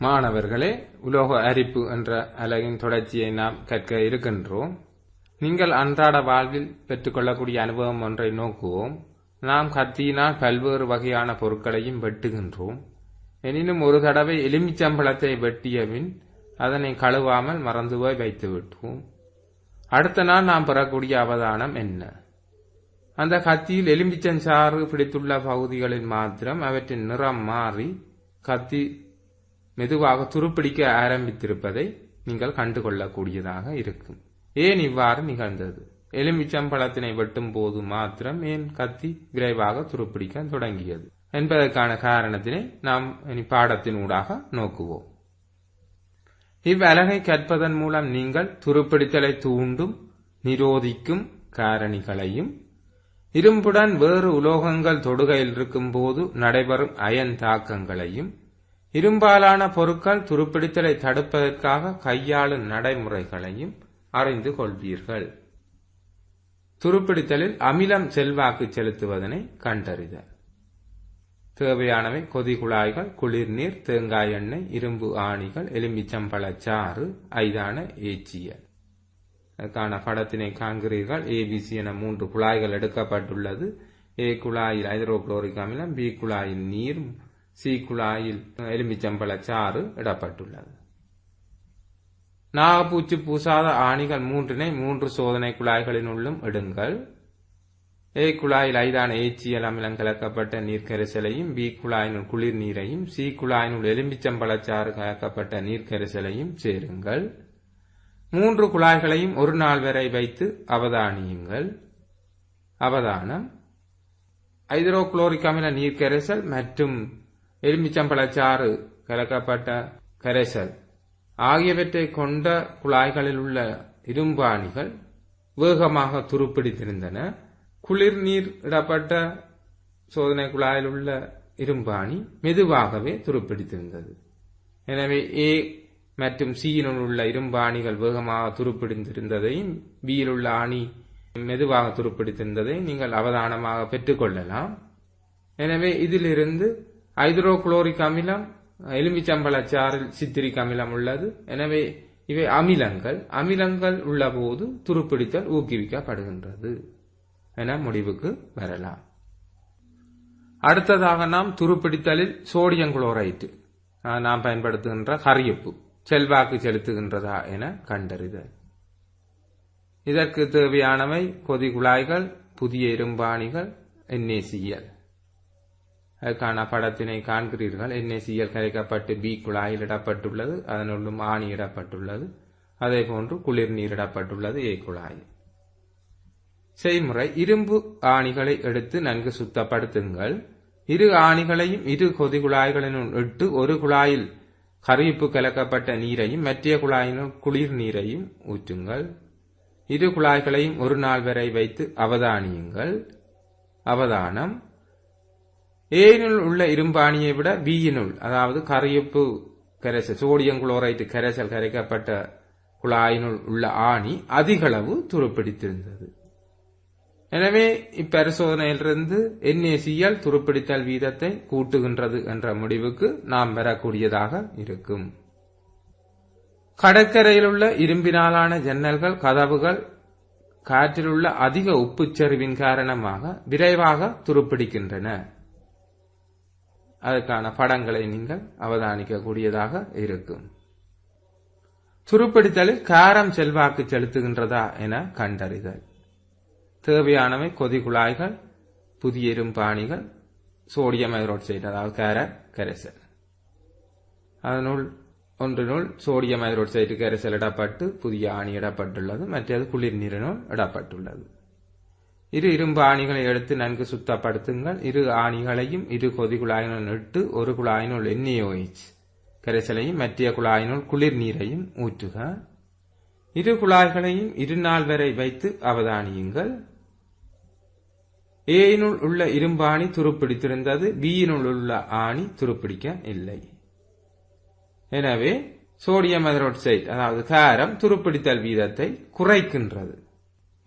மாணவர்களே, உலோக அரிப்பு என்ற அலகின் தொடர்ச்சியை நாம் கற்க இருக்கின்றோம். நீங்கள் அன்றாட வாழ்வில் பெற்றுக்கொள்ளக்கூடிய அனுபவம் ஒன்றை நோக்குவோம். நாம் கத்தியினால் பல்வேறு வகையான பொருட்களையும் வெட்டுகின்றோம். எனினும் ஒரு தடவை எலுமிச்சம்பழத்தை வெட்டிய பின் அதனை கழுவாமல் மறந்து போய் வைத்து விட்டோம். அடுத்த நாள் நாம் பெறக்கூடிய அவதானம் என்ன? அந்த கத்தியில் எலுமிச்சஞ்சாறு பிடித்துள்ள பகுதிகளில் மாத்திரம் அவற்றின் நிறம் மாறி கத்தி மெதுவாக துருப்பிடிக்க ஆரம்பித்திருப்பதை நீங்கள் கண்டுகொள்ளக்கூடியதாக இருக்கும். ஏன் இவ்வாறு நிகழ்ந்தது? எலுமிச்சம்பழத்தினை வெட்டும் போது மாத்திரம் ஏன் கத்தி விரைவாக துருப்பிடிக்க தொடங்கியது என்பதற்கான காரணத்தினை நாம் பாடத்தின் ஊடாக நோக்குவோம். இவ்வலகை கற்பதன் மூலம் நீங்கள் துருப்பிடித்தலை தூண்டும் நிரோதிக்கும் காரணிகளையும் இரும்புடன் வேறு உலோகங்கள் தொடுகையில் இருக்கும் போது நடைபெறும் அயன் தாக்கங்களையும் இரும்பாலான பொருட்கள் துருப்பிடித்தலை தடுப்பதற்காக கையாளும் நடைமுறைகளையும் அறிந்து கொள்வீர்கள். துருப்பிடித்தலில் அமிலம் செல்வாக்கு செலுத்துவதனை கண்டறிதல். தேவையானவை கொதிகுழாய்கள், குளிர்நீர், தேங்காய் எண்ணெய், இரும்பு ஆணிகள், எலுமிச்சம்பழச்சாறு, ஐதான ஏச்சியல். அதற்கான படத்தினை காண்கிறீர்கள். ABC என 3 குழாய்கள் எடுக்கப்பட்டுள்ளது. A குழாயில் ஹைட்ரோகுளோரிக் அமிலம், B குழாயில் நீர், C குழாயில் எலுமிச்சம்பழச்சாறு இடப்பட்டுள்ளது. நாகப்பூச்சி பூசாத ஆணிகள் 3 3 சோதனை குழாய்களின் உள்ளும் இடுங்கள். A குழாயில் ஐதான ஏச்சியல் அமிலம் கலக்கப்பட்ட நீர்க்கரைசலையும், B குழாயினுள் குளிர் நீரையும், C குழாயினுள் எலுமிச்சம்பழச்சாறு கலக்கப்பட்ட நீர்க்கரைசலையும் சேருங்கள். 3 குழாய்களையும் ஒரு நாள் வரை வைத்து அவதானியுங்கள். அவதானம்: ஹைட்ரோகுளோரிக் அமில நீர்க்கரைசல் மற்றும் எலுமிச்சம்பழச்சாறு கலக்கப்பட்ட கரைசல் ஆகியவற்றை கொண்ட குழாய்களில் உள்ள இரும்பாணிகள் வேகமாக துருப்பிடித்திருந்தன. குளிர் நீர் இடப்பட்ட சோதனை குழாயில் உள்ள இரும்பாணி மெதுவாகவே துருப்பிடித்திருந்தது. எனவே A மற்றும் Cயினுள் உள்ள இரும்பாணிகள் வேகமாக துருப்பிடித்திருந்ததையும் Bயில் உள்ள ஆணி மெதுவாக துருப்பிடித்திருந்ததையும் நீங்கள் அவதானமாக பெற்றுக்கொள்ளலாம். எனவே இதிலிருந்து ஹைட்ரோகுளோரிக் அமிலம், எலுமிச்சம்பழச்சாறில் சித்திரிக் அமிலம் உள்ளது. எனவே இவை அமிலங்கள் உள்ள போது துருப்பிடித்தல் ஊக்குவிக்கப்படுகின்றது என முடிவுக்கு வரலாம். அடுத்ததாக நாம் துருப்பிடித்தலில் சோடியம் குளோரைடு நாம் பயன்படுத்துகின்ற கரியுப்பு செல்வாக்கு செலுத்துகின்றதா என கண்டறிதல். இதற்கு தேவையானவை கொதிகுழாய்கள், புதிய இரும்பாணிகள், NaCl. அதற்கான படத்தினை காண்கிறீர்கள். NaCl கரைக்கப்பட்டு B குழாயில் இடப்பட்டுள்ளது. அதனுள்ளும் ஆணி இடப்பட்டுள்ளது. அதே போன்று குளிர் நீர் இடப்பட்டுள்ளது A குழாயில். செய்முறை: இரும்பு ஆணிகளை எடுத்து நன்கு சுத்தப்படுத்துங்கள். இரு ஆணிகளையும் இரு கொதிகுழாய்களினுள் இட்டு ஒரு குழாயில் கரியுப்பு கலக்கப்பட்ட நீரையும் மற்ற குழாயினுள் குளிர் நீரையும் ஊற்றுங்கள். இரு குழாய்களையும் ஒரு நாள் வரை வைத்து அவதானியுங்கள். அவதானம்: ஏனுள் உள்ள இரும்பாணியை விட Bயினுள், அதாவது கரியுப்பு கரைசல் சோடியம் குளோரைடு கரைசல் கரைக்கப்பட்ட குழாயினுள் உள்ள ஆணி அதிகளவு துருப்பிடித்திருந்தது. எனவே இப்பரிசோதனையிலிருந்து NaCl துருப்பிடித்தல் வீதத்தை கூட்டுகின்றது என்ற முடிவுக்கு நாம் வரக்கூடியதாக இருக்கும். கடற்கரையில் உள்ள இரும்பினாலான ஜன்னல்கள், கதவுகள் காற்றில் உள்ள அதிக உப்புச்சரிவின் காரணமாக விரைவாக துருப்பிடிக்கின்றன. அதற்கான படங்களை நீங்கள் அவதானிக்கக்கூடியதாக இருக்கும். துருப்பிடித்தலில் காரம் செல்வாக்கு செலுத்துகின்றதா என கண்டறிதல். தேவையானவை கொதிகுழாய்கள், புதிய இரும்பாணிகள், சோடியம் ஹைட்ரோக்சைடு அதாவது கரைசல். அதனுள் ஒன்றினுள் சோடியம் ஹைட்ரோக்சைடு கரைசல் இடப்பட்டு புதிய ஆணி இடப்பட்டுள்ளது. மற்றது குளிர் நீரினுள் இடப்பட்டுள்ளது. இரு இரும்பு ஆணிகளை எடுத்து நன்கு சுத்தப்படுத்துங்கள். இரு ஆணிகளையும் இரு கொதிகுழாயினுள் இட்டு ஒரு குழாயினுள் NaOH கரைசலையும் மற்ற குழாயினுள் குளிர் நீரையும் ஊற்றுக. இரு குழாய்களையும் 2 நாள் வரை வைத்து அவதானியுங்கள். Aயினுள் உள்ள இரும்பாணி துருப்பிடித்திருந்தது. Bயினுள் உள்ள ஆணி துருப்பிடிக்க இல்லை. எனவே சோடியம் ஹைட்ரோக்சைடு அதாவது காரம் துருப்பிடித்தல் வீதத்தை குறைக்கின்றது.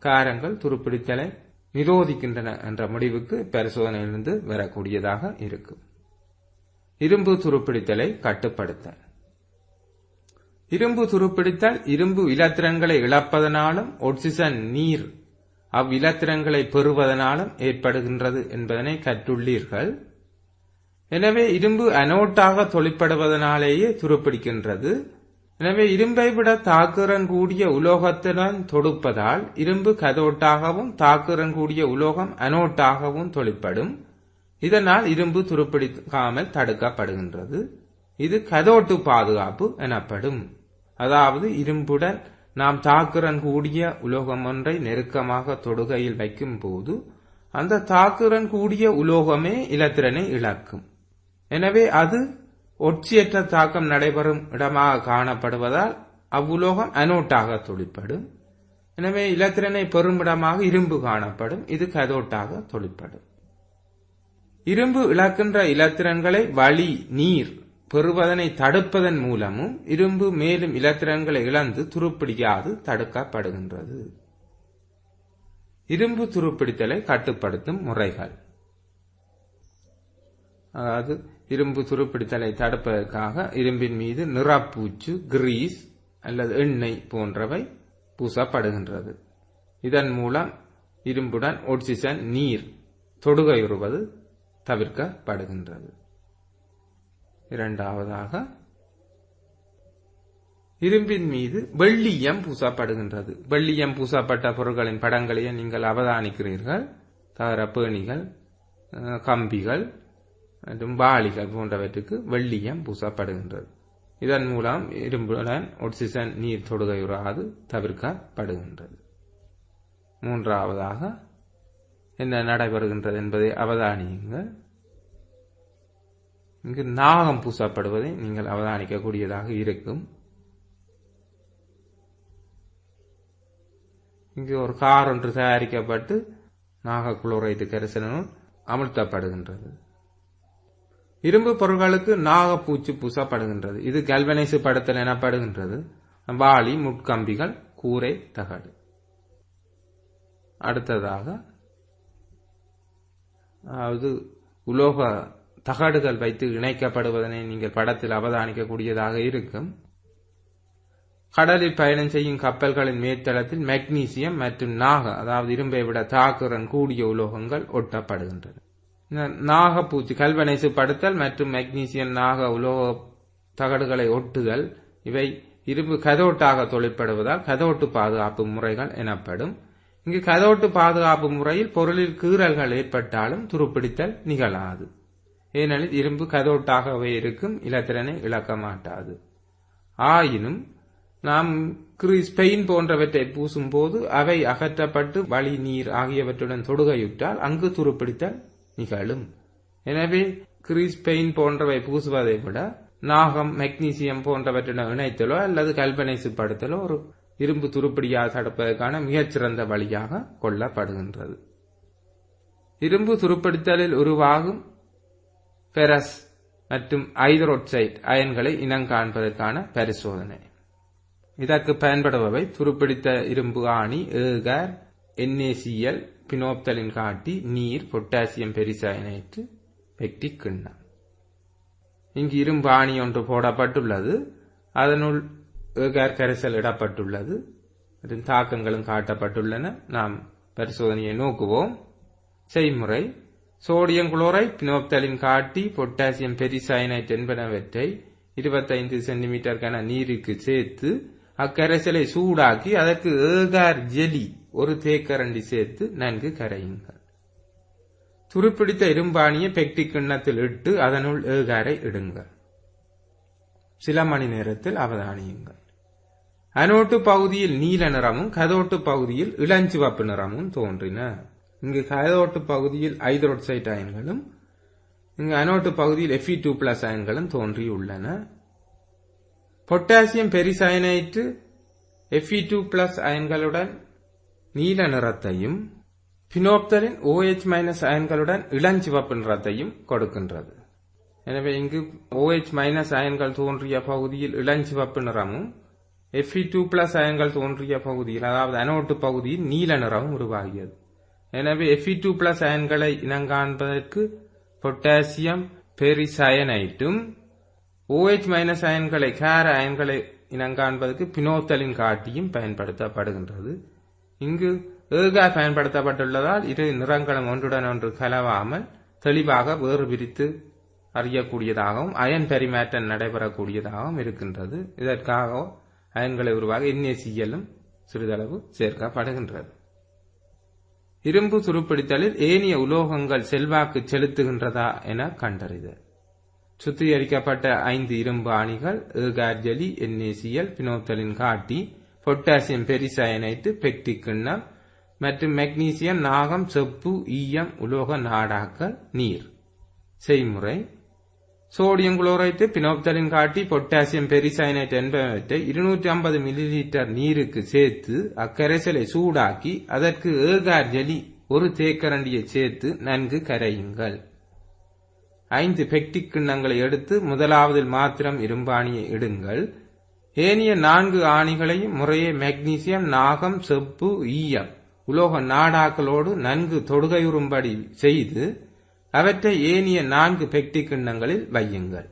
காரங்கள் துருப்பிடித்தலை நிரோதிக்கின்றன என்ற முடிவுக்கு பரிசோதனையிலிருந்து வரக்கூடியதாக இருக்கும். இரும்பு துருப்பிடித்தலை கட்டுப்படுத்த இரும்பு துருப்பிடித்தல் இரும்பு இலத்திரன்களை இழப்பதனாலும் ஆக்சிஜன் நீர் அவ்விலத்திரன்களை பெறுவதனாலும் ஏற்படுகின்றது என்பதனை கற்றுள்ளீர்கள். எனவே இரும்பு அனோட்டாக தொழிற்படுவதனாலேயே துருப்பிடிக்கின்றது. எனவே இரும்பை விட தாக்குறன் கூடிய உலோகத்துடன் தொடுப்பதால் இரும்பு கதோட்டாகவும் தாக்குறன் கூடிய உலோகம் அனோட்டாகவும் தொழிற்படும். இதனால் இரும்பு துருப்பிடிக்காமல் தடுக்கப்படுகின்றது. இது கதோட்டு பாதுகாப்பு எனப்படும். அதாவது இரும்புடன் நாம் தாக்குறன் கூடிய உலோகம் ஒன்றை நெருக்கமாக தொடுகையில் வைக்கும் போது அந்த தாக்குறன் கூடிய உலோகமே இலத்திரனை இழக்கும். எனவே அது ஒட்சியற்ற தாக்கம் நடைபெறும் இடமாக காணப்படுவதால் அவ்வுலோகம் அனோட்டாக தொழிற்படும். எனவே இலத்திரனை பெறுமிடமாக இரும்பு காணப்படும். இது கதோட்டாக தொழிற்படும். இரும்பு இழக்கின்ற இலத்திரன்களை வளி நீர் பெறுவதனை தடுப்பதன் மூலமும் இரும்பு மேலும் இலத்திரன்களை இழந்து துருப்பிடியாது தடுக்கப்படுகின்றது. இரும்பு துருப்பிடித்தலை கட்டுப்படுத்தும் முறைகள். அதாவது இரும்பு துருப்பிடித்தலை தடுப்பதற்காக இரும்பின் மீது நிறப்பூச்சு, கிரீஸ் அல்லது எண்ணெய் போன்றவை பூசப்படுகின்றது. இதன் மூலம் இரும்புடன் ஆக்சிஜன் நீர் தொடுகையுறுவது தவிர்க்கப்படுகின்றது. இரண்டாவதாக இரும்பின் மீது வெள்ளியம் பூசப்படுகின்றது. வெள்ளியம் பூசப்பட்ட பொருட்களின் படங்களையே நீங்கள் அவதானிக்கிறீர்கள். தகர பேணிகள், கம்பிகள் மற்றும் வாளிகள் போன்றவற்றுக்கு வெள்ளியம் பூசப்படுகின்றது. இதன் மூலம் இரும்புடன் ஆக்சிஜன் நீர் தொடுகையுறாது தவிர்க்கப்படுகின்றது. மூன்றாவதாக என்ன நடைபெறுகின்றது என்பதை அவதானியுங்கள். இங்கு நாகம் பூசப்படுவதை நீங்கள் அவதானிக்கக்கூடியதாக இருக்கும். இங்கு ஒரு கார் ஒன்று தயாரிக்கப்பட்டு நாக குளோரைடு கரைசலும் அமர்த்தப்படுகின்றது. இரும்பு பொருட்களுக்கு நாகப்பூச்சு பூசப்படுகின்றது. இது கல்வனைசு படுத்தல் எனப்படுகின்றது. வாளி, முட்கம்பிகள், கூரை, தகடு. அடுத்ததாக அதாவது உலோக தகடுகள் வைத்து இணைக்கப்படுவதனை நீங்கள் படத்தில் அவதானிக்கக்கூடியதாக இருக்கும். கடலில் பயணம் செய்யும் கப்பல்களின் மேற்தளத்தில் மெக்னீசியம் மற்றும் நாக அதாவது இரும்பை விட தாக்குறன் கூடிய உலோகங்கள் ஒட்டப்படுகின்றன. நாகப்பூச்சி கல்வனைசு படுத்தல் மற்றும் மெக்னீசியம் நாக உலோக தகடுகளை ஒட்டுதல் இவை இரும்பு கதோட்டாக தொழிற்படுவதால் கதோட்டு பாதுகாப்பு முறைகள் எனப்படும். இங்கு கதோட்டு பாதுகாப்பு முறையில் பொருளில் கீறல்கள் ஏற்பட்டாலும் துருப்பிடித்தல் நிகழாது. ஏனெனில் இரும்பு கதோட்டாகவே இருக்கும், இலத்திரனை இழக்க மாட்டாது. ஆயினும் நாம் கிரீஸ், பெயின் போன்றவற்றை பூசும் போது அவை அகற்றப்பட்டு வளி, நீர் ஆகியவற்றுடன் தொடுகையுற்றால் அங்கு துருப்பிடித்தல் நிகழும். எனவே கிரீஸ், பெயின் போன்றவை பூசுவதை விட நாகம், மெக்னீசியம் போன்றவற்றுடன் இணைத்தலோ அல்லது கல்பனைசு படுத்தலோ ஒரு இரும்பு துருப்பிடியாக தடுப்பதற்கான மிகச்சிறந்த வழியாக கொள்ளப்படுகின்றது. இரும்பு துருப்பிடித்தலில் உருவாகும் பெரஸ் மற்றும் ஐதரோட்சைட் அயன்களை இனங்காண்பதற்கான பரிசோதனை. இதற்கு பயன்படுபவை துருப்பிடித்த இரும்பு ஆணி, ஏகர், NaCl, பினோப்தலின் காட்டி, நீர், பொட்டாசியம் பெரிசயனேட்டு, பெக்டிக் கிண்ணம். இங்கு இரும்பு ஆணி ஒன்று போடப்பட்டுள்ளது. அதனுள் ஏகர் கரைசல் இடப்பட்டுள்ளது. தாக்கங்களும் காட்டப்பட்டுள்ளன. நாம் பரிசோதனையை நோக்குவோம். செய்முறை: சோடியம் குளோரைட், பினோப்தலின் காட்டி, பொட்டாசியம் பெரிசயனைட் என்பனவற்றை 25 சென்டிமீட்டர் கன நீருக்கு சேர்த்து அக்கரைசலை சூடாக்கி அதற்கு ஏகார் ஜெலி ஒரு தேக்கரண்டி சேர்த்து நன்கு கரையுங்கள். துருப்பிடித்த இரும்பாணியை பெக்டிக் கிண்ணத்தில் இட்டு அதனுள் ஏகாரை இடுங்கள். சில மணி நேரத்தில் அவதானியுங்கள். அனோட்டு பகுதியில் நீல நிறமும் கதோட்டு பகுதியில் இளஞ்சிவப்பு நிறமும் தோன்றின. இங்கு கதோட்டு பகுதியில் ஐதரோட்சைட் அயன்களும் இங்கு அனோட்டு பகுதியில் Fe2+ அயன்களும் தோன்றியுள்ளன. பொட்டாசியம் பெரிசயனைட்டு Fe2+ அயன்களுடன் நீல நிறத்தையும் பினோப்தலின் OH- அயன்களுடன் இளஞ்சிவப்பு நிறத்தையும் கொடுக்கின்றது. எனவே இங்கு OH- அயன்கள் தோன்றிய பகுதியில் இளஞ்சிவப்பு நிறமும் Fe2+ அயன்கள் தோன்றிய பகுதியில் அதாவது அனோட்டு பகுதியில் நீல நிறமும் உருவாகியது. எனவே Fe2+ அயன்களை இனங்காண்பதற்கு பொட்டாசியம் பெரிசயனைட்டும் OH- அயன்களை கார அயன்களை இனங்காண்பதற்கு பினோத்தலின் காட்டியும் பயன்படுத்தப்படுகின்றது. இங்கு ஏகா பயன்படுத்தப்பட்டுள்ளதால் இரு நிறங்களும் ஒன்றுடன் ஒன்று கலவாமல் தெளிவாக வேறு பிரித்து அறியக்கூடியதாகவும் அயன் பரிமாற்றம் நடைபெறக்கூடியதாகவும் இருக்கின்றது. இதற்காக அயன்களை உருவாக NaClலும் சிறிதளவு சேர்க்கப்படுகின்றது. இரும்பு துருப்பிடித்தலில் ஏனைய உலோகங்கள் செல்வாக்கு செலுத்துகின்றதா என கண்டறிதல். சுத்திகரிக்கப்பட்ட 5 இரும்பு அணிகள் ஏகார்ஜலி, NaCl, பினோத்தலின் காட்டி, பொட்டாசியம் பெரிசயனைட்டு, பெக்டிக் கிண்ணம் மற்றும் மெக்னீசியம், நாகம், செப்பு, ஈயம் உலோக நாடாக்கள், நீர். செய்முறை: சோடியம் குளோரைட்டு, பினோப்தலின் காட்டி, பொட்டாசியம் பெரிசயனைட் என்பவற்றை 250 மில்லிலிட்டர் நீருக்கு சேர்த்து அக்கரைசலை சூடாக்கி அதற்கு ஏகார்ஜலி ஒரு தேக்கரண்டியை சேர்த்து நன்கு கரையுங்கள். 5 பெக்டிக் கிண்ணங்களை எடுத்து முதலாவதில் மாத்திரம் இரும்பாணியை இடுங்கள். ஏனைய 4 ஆணிகளையும் முறையே மெக்னீசியம், நாகம், செப்பு, ஈயம் உலோக நாடாக்களோடு நன்கு தொடுகையுறும்படி செய்து அவற்றை ஏனைய 4 பெக்டிக் கிண்ணங்களில் வையுங்கள்.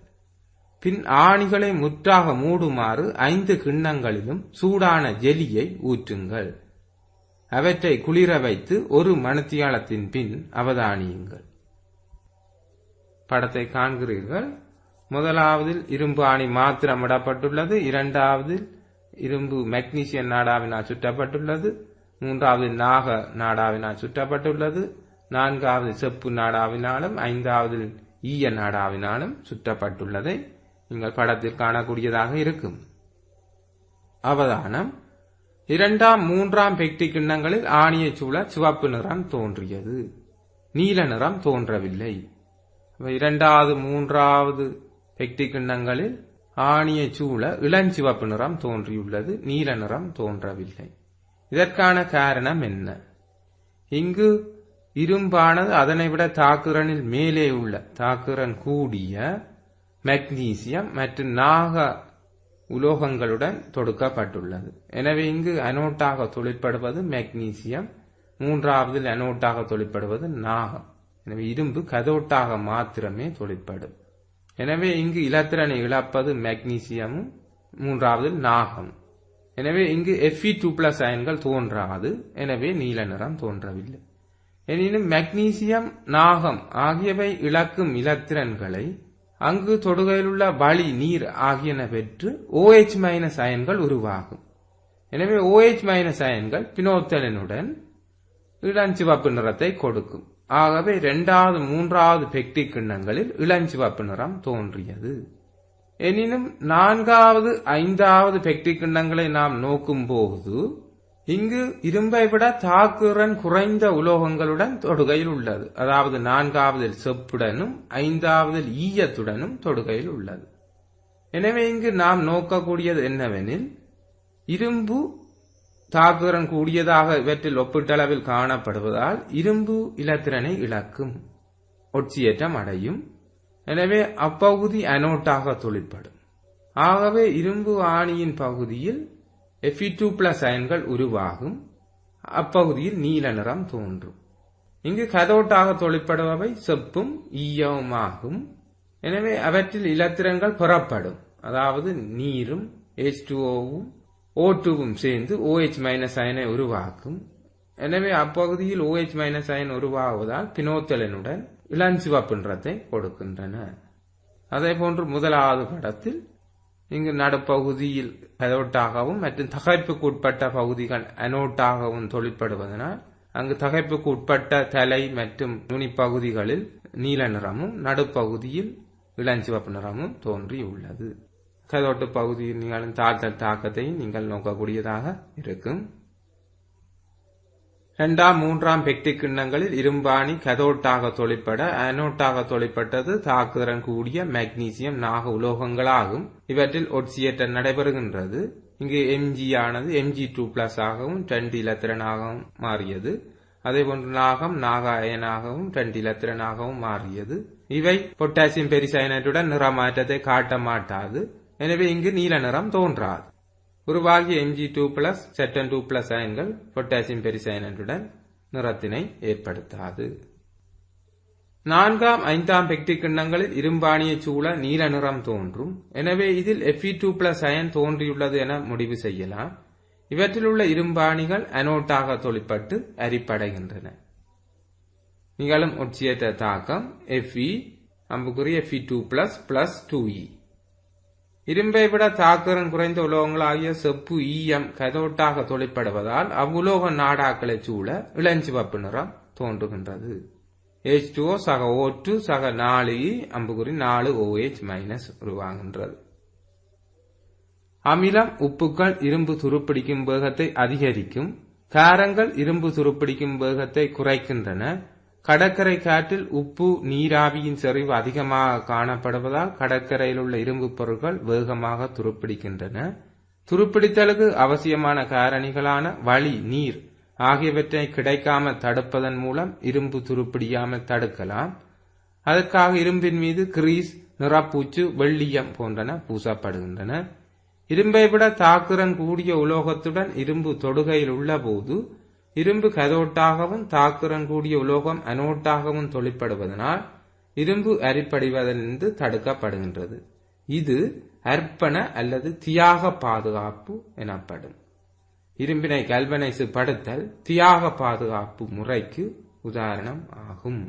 பின் ஆணிகளை முற்றாக மூடுமாறு 5 கிண்ணங்களிலும் சூடான ஜெலியை ஊற்றுங்கள். அவற்றை குளிர வைத்து ஒரு மணித்தியாலத்தின் பின் அவதானியுங்கள். படத்தை காண்கிறீர்கள். முதலாவதில் இரும்பு ஆணி மாத்திரம் இடப்பட்டுள்ளது, இரண்டாவதில் இரும்பு மெக்னீசியம் நாடாவினால் சுற்றப்பட்டுள்ளது, மூன்றாவதில் நாக நாடாவினால் சுற்றப்பட்டுள்ளது, நான்காவது செப்பு நாடாவினாலும் ஐந்தாவதில் ஈய நாடாவினாலும் சுற்றப்பட்டுள்ளதை நீங்கள் படத்தில் காணக்கூடியதாக இருக்கும். அவதானம்: 2ஆம் 3ஆம் பெக்டிக் கிண்ணங்களில் ஆணியை சூழ சிவப்பு நிறம் தோன்றியது, நீல நிறம் தோன்றவில்லை. 2வது 3வது பெக்டிக் கிண்ணங்களில் ஆணியை சூழ இளஞ்சிவப்பு நிறம் தோன்றியுள்ளது, நீல நிறம் தோன்றவில்லை. இதற்கான காரணம் என்ன? இங்கு இரும்பானது அதனை விட தாக்குரனில் மேலே உள்ள தாக்குரன் கூடிய மெக்னீசியம் மற்றும் நாக உலோகங்களுடன் தொடுக்கப்பட்டுள்ளது. எனவே இங்கு அனோட்டாக தொழிற்படுவது மெக்னீசியம், 3ஆவதில் அனோட்டாக தொழிற்படுவது நாகம். எனவே இரும்பு கதோட்டாக மாத்திரமே தொழிற்படும். எனவே இங்கு இலத்திரனை இழப்பது மெக்னீசியமும் 3ஆவதில் நாகம். எனவே இங்கு Fe2+ அயன்கள் தோன்றாது. எனவே நீல நிறம் தோன்றவில்லை. எனினும் மெக்னீசியம், நாகம் ஆகியவை இழக்கும் இலத்திரன்களை அங்கு தொடுகையிலுள்ள வளி, நீர் ஆகியன பெற்று OH- அயன்கள் உருவாகும். எனவே OH- அயன்கள் பினோத்தலினுடன் இளஞ்சிவப்பு நிறத்தை கொடுக்கும். ஆகவே 2வது 3வது பெக்டிக் கிண்ணங்களில் இளஞ்சிவப்பு நிறம் தோன்றியது. எனினும் 4வது 5வது பெக்டிக் கிண்ணங்களை நாம் நோக்கும் போது இங்கு இரும்பை விட தாக்குறன் குறைந்த உலோகங்களுடன் தொடுகையில் உள்ளது. அதாவது 4ஆவதில் செப்புடனும் 5ஆவதில் ஈயத்துடனும் தொடுகையில் உள்ளது. எனவே இங்கு நாம் நோக்கக்கூடியது என்னவெனில், இரும்பு தாக்குறன் கூடியதாக இவற்றில் ஒப்பீட்டளவில் காணப்படுவதால் இரும்பு இலத்திரனை இழக்கும், ஒட்சியேற்றம் அடையும். எனவே அப்பகுதி அனோட்டாக தொழிற்படும். ஆகவே இரும்பு ஆணியின் பகுதியில் Fe2+ அயன்கள் உருவாகும். அப்பகுதியில் நீல நிறம் தோன்றும். இங்கு கதோட்டாக தொழிற்படுபவை செப்பும் ஈயமுமாகும். எனவே அவற்றில் இலத்திரன்கள் பெறப்படும். அதாவது நீரும் H2Oவும் O2வும் சேர்ந்து OH- அயனை உருவாக்கும். எனவே அப்பகுதியில் OH- அயன் உருவாகுவதால் பினோத்தலினுடன் இளஞ்சிவப்பு நிறத்தை கொடுக்கின்றன. அதே போன்று முதலாவது படத்தில் இங்கு நடுப்பகுதியில் கதோட்டாகவும் மற்றும் தகைப்புக்கு உட்பட்ட பகுதிகள் அனோட்டாகவும் தொழிற்படுவதனால் அங்கு தகைப்புக்கு உட்பட்ட தலை மற்றும் நுனிப்பகுதிகளில் நீல நிறமும் நடுப்பகுதியில் இளஞ்சிவப்பு நிறமும் தோன்றியுள்ளது. கதோட்டு பகுதியில் நிகழும் தாழ்த்தல் தாக்கத்தை நீங்கள் நோக்கக்கூடியதாக இருக்கும். 2ஆம் 3ஆம் பெக்டிக் கிண்ணங்களில் இரும்பாணி கதோட்டாக தொழிற்பட அனோட்டாக தொழிற்பட்டது தாக்குதிறன் கூடிய மெக்னீசியம், நாக உலோகங்களாகும். இவற்றில் ஒட்சியேற்றம் நடைபெறுகின்றது. இங்கு Mg ஆனது Mg2+ ஆகவும் 2 இலத்திரனாகவும் மாறியது. அதேபோன்று நாகம் நாக அயனாகவும் 2 இலத்திரனாகவும் மாறியது. இவை பொட்டாசியம் பெரிசயனேட்டுடன் நிறமாற்றத்தை காட்ட மாட்டாது. எனவே இங்கு நீல நிறம் தோன்றாது. உருவாகிய Mg2+, Zn2+ அயன்கள் பொட்டாசியம் பெரிசயனேட்டுடன் நிறத்தினை ஏற்படுத்தாது. 4ஆம் 5ஆம் பெக்டிக் கிண்ணங்களில் இரும்பாணியை சூழ நீல நிறம் தோன்றும். எனவே இதில் Fe2+ அயன் தோன்றியுள்ளது என முடிவு செய்யலாம். இவற்றில் உள்ள இரும்பாணிகள் அனோட்டாக தொழிற்பட்டு அரிப்படைகின்றன. நிகழும் ஒட்சியேற்ற தாக்கம் Fe Fe2+ 2E. இரும்பை விட தாக்குறன் குறைந்த உலோகங்களாகிய செப்பு ஈயம் கதோட்டாக தொழிற்படுவதால் அவ்வுலோக நாடாக்களை சூழ இளஞ்சிவப்பு நிறம் தோன்றுகின்றது. H2O சக O2 சக 4E 4OH- உருவாகின்றது. அமிலம் உப்புக்கள் இரும்பு துருப்பிடிக்கும் வேகத்தை அதிகரிக்கும். காரங்கள் இரும்பு துருப்பிடிக்கும் வேகத்தை குறைக்கின்றன. கடற்கரை காற்றில் உப்பு நீராவியின் செறிவு அதிகமாக காணப்படுவதால் கடற்கரையில் உள்ள இரும்பு பொருட்கள் வேகமாக துருப்பிடிக்கின்றன. துருப்பிடித்தலுக்கு அவசியமான காரணிகளான வளி, நீர் ஆகியவற்றை கிடைக்காமல் தடுப்பதன் மூலம் இரும்பு துருப்பிடியாமல் தடுக்கலாம். அதற்காக இரும்பின் மீது கிரீஸ், நிறப்பூச்சு, வெள்ளியம் போன்றன பூசப்படுகின்றன. இரும்பை விட தாக்குறன் கூடிய உலோகத்துடன் இரும்பு தொடுகையில் உள்ள போது இரும்பு கதோட்டாகவும் தாக்குறன் கூடிய உலோகம் அனோட்டாகவும் தொழிற்படுவதனால் இரும்பு அரிப்படைவதிலிருந்து தடுக்கப்படுகின்றது. இது அர்ப்பண அல்லது தியாக பாதுகாப்பு எனப்படும். இரும்பினை கல்வனைசு படுத்தல் தியாக பாதுகாப்பு முறைக்கு உதாரணம் ஆகும்.